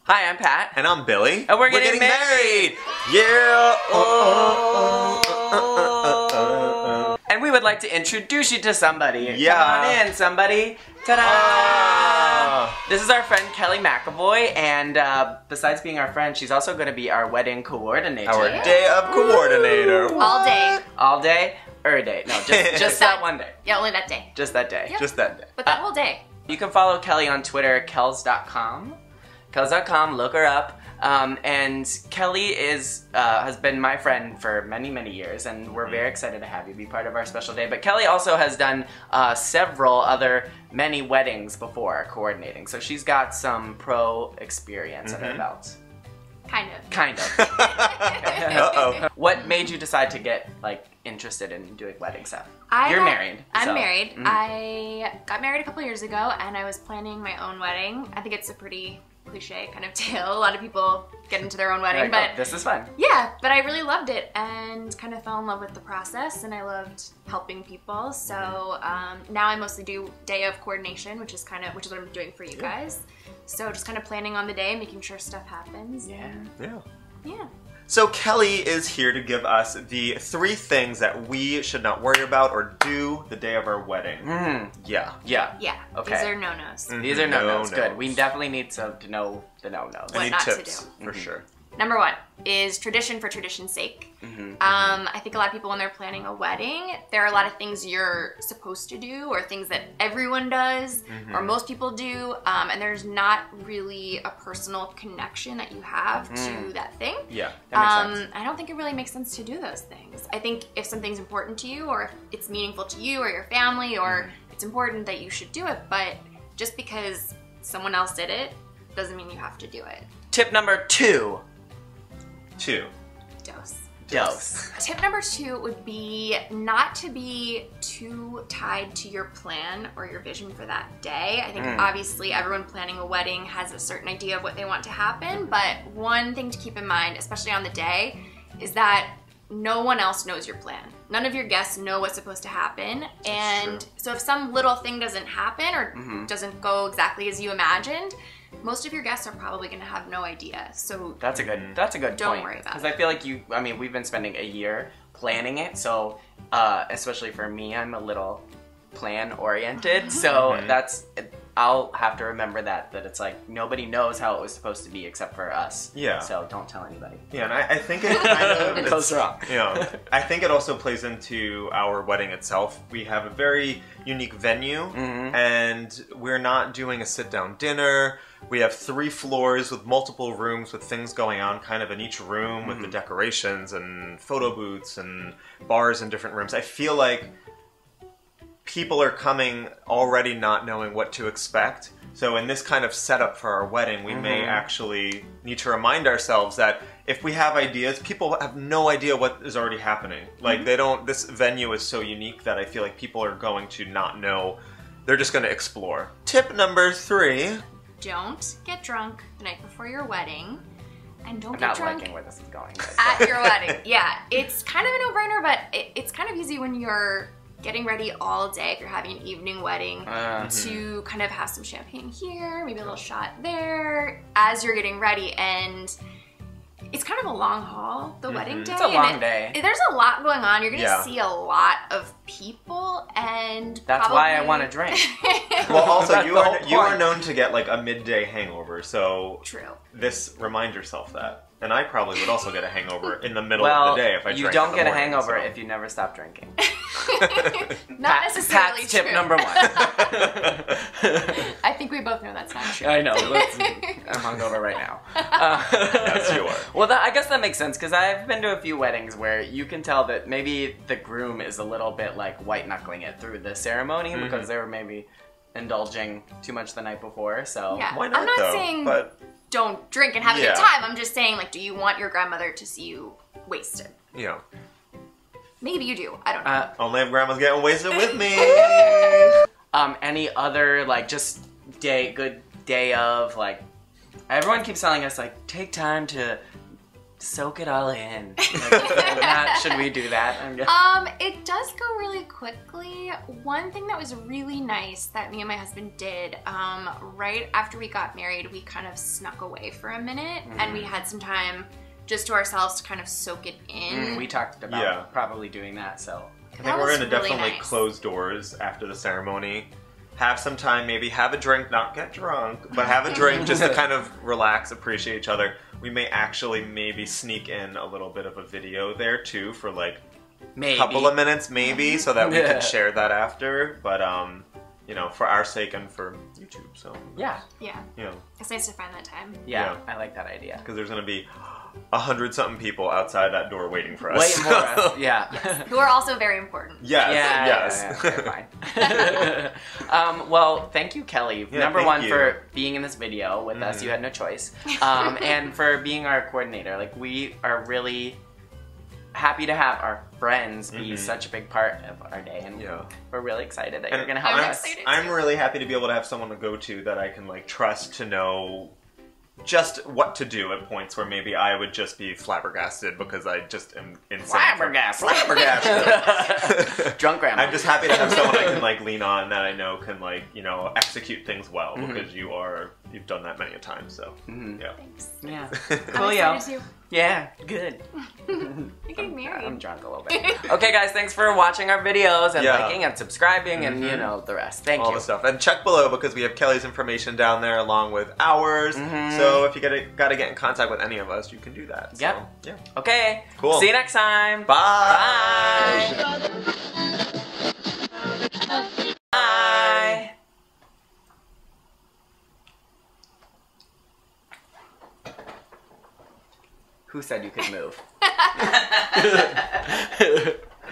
Hi, I'm Pat. And I'm Billy. And we're getting married! Yeah! And we would like to introduce you to somebody. Yeah. Come on in, somebody. Ta-da! This is our friend Kelly McEvoy, and besides being our friend, she's also going to be our wedding coordinator. Our day of coordinator. All day. All day? Day. No, just that one day. Yeah, only that day. Just that day. Yep. Just that day. But that whole day. You can follow Kelly on Twitter, kels.com. Kels.com, look her up. And Kelly has been my friend for many, many years, and we're very excited to have you be part of our special day. But Kelly also has done many weddings before coordinating, so she's got some pro experience under her belt. Kind of. Uh-oh. What made you decide to get interested in doing wedding stuff? You're married. I'm married. I got married a couple years ago, and I was planning my own wedding. I think it's a pretty cliche kind of tale. A lot of people get into their own wedding, but this is fun. Yeah, but I really loved it and kind of fell in love with the process, and I loved helping people. So now I mostly do day of coordination, which is what I'm doing for you guys. So just kind of planning on the day, making sure stuff happens. Yeah. So Kelly is here to give us the 3 things that we should not worry about or do the day of our wedding. Yeah. Okay. These are no-nos. These are no-nos. Good. We definitely need to know the no-nos. What not to do. For sure. Number 1 is tradition for tradition's sake. I think a lot of people, when they're planning a wedding, there are a lot of things you're supposed to do, or things that everyone does, or most people do, and there's not really a personal connection that you have to that thing. Yeah, that makes sense. I don't think it really makes sense to do those things. I think if something's important to you, or if it's meaningful to you or your family, or it's important, that you should do it, but just because someone else did it doesn't mean you have to do it. Tip number 2. Dose. Tip number 2 would be not to be too tied to your plan or your vision for that day. I think obviously everyone planning a wedding has a certain idea of what they want to happen, but one thing to keep in mind, especially on the day, is that no one else knows your plan. None of your guests know what's supposed to happen, and so if some little thing doesn't happen or doesn't go exactly as you imagined, most of your guests are probably going to have no idea. So that's a good point. Don't worry about it. Because I feel like we've been spending a year planning it, so especially for me, I'm a little plan oriented. So I'll have to remember that it's like nobody knows how it was supposed to be except for us. Yeah. So don't tell anybody. Yeah, and I think it kind of it goes wrong. I think it also plays into our wedding itself. We have a very unique venue, and we're not doing a sit-down dinner. We have 3 floors with multiple rooms with things going on kind of in each room with the decorations and photo booths and bars in different rooms. I feel like people are coming already not knowing what to expect. So in this kind of setup for our wedding, we may actually need to remind ourselves that if we have ideas, people have no idea what is already happening. Like this venue is so unique that I feel like people are going to not know. They're just going to explore. Tip number 3. Don't get drunk the night before your wedding, and don't I'm get not drunk liking where this is going. at your wedding. Yeah, it's kind of a no-brainer, but it's kind of easy when you're getting ready all day, if you're having an evening wedding, to kind of have some champagne here, maybe a little shot there, as you're getting ready. And it's kind of a long haul, the wedding day. It's a long day. There's a lot going on. You're going to see a lot of people, and that's why I want to drink. Well, also, you are known to get like a midday hangover, so remind yourself that. And I probably would also get a hangover in the middle of the day if I drank. You don't get a hangover if you never stop drinking. Not necessarily Pat's true. tip number 1. I think we both know that's not true. I know. I'm hungover right now. Yes, you are. Well, I guess that makes sense, because I've been to a few weddings where you can tell that maybe the groom is a little bit like white-knuckling it through the ceremony because they were maybe indulging too much the night before. So why not? I'm not saying don't drink and have a good time. I'm just saying, do you want your grandmother to see you wasted? Yeah. Maybe you do. I don't know. Only if grandma's getting wasted with me. Any other just good day of everyone keeps telling us take time to soak it all in. Should we do that? It does go really quickly. One thing that was really nice that me and my husband did, right after we got married, we kind of snuck away for a minute and we had some time just to ourselves to kind of soak it in. We talked about probably doing that, so. I think we're going to definitely close doors after the ceremony. Have some time, maybe have a drink, not get drunk, but have a drink just to kind of relax, appreciate each other. We may actually maybe sneak in a little bit of a video there too for like a couple of minutes maybe so that we can share that after. But you know, for our sake and for YouTube, so. Yeah. You know. It's nice to find that time. Yeah, I like that idea. Because there's going to be 100-something people outside that door waiting for us. Waiting for us, yeah. Yes. Who are also very important. Yes. Yeah, fine. Well, thank you, Kelly. Number one, for being in this video with us. You had no choice. And for being our coordinator. Like, we are really happy to have our friends be such a big part of our day, and we're really excited that you're going to help us. I'm really happy to be able to have someone to go to that I can like trust to know just what to do at points where maybe I would just be flabbergasted because I just am insane. Flabbergasted. Drunk grandma. I'm just happy to have someone I can like lean on that I know can like, you know, execute things well because you've done that many a time, so yeah. Thanks. Yeah. I'm excited too. Yeah, good. You're getting married. I'm drunk a little bit. Okay, guys, thanks for watching our videos and liking and subscribing and, you know, the rest. Thank you. All the stuff. And check below because we have Kelly's information down there along with ours. So if you gotta get in contact with any of us, you can do that. Yep. So, yeah. Okay. Cool. See you next time. Bye. Bye. Bye. Who said you could move?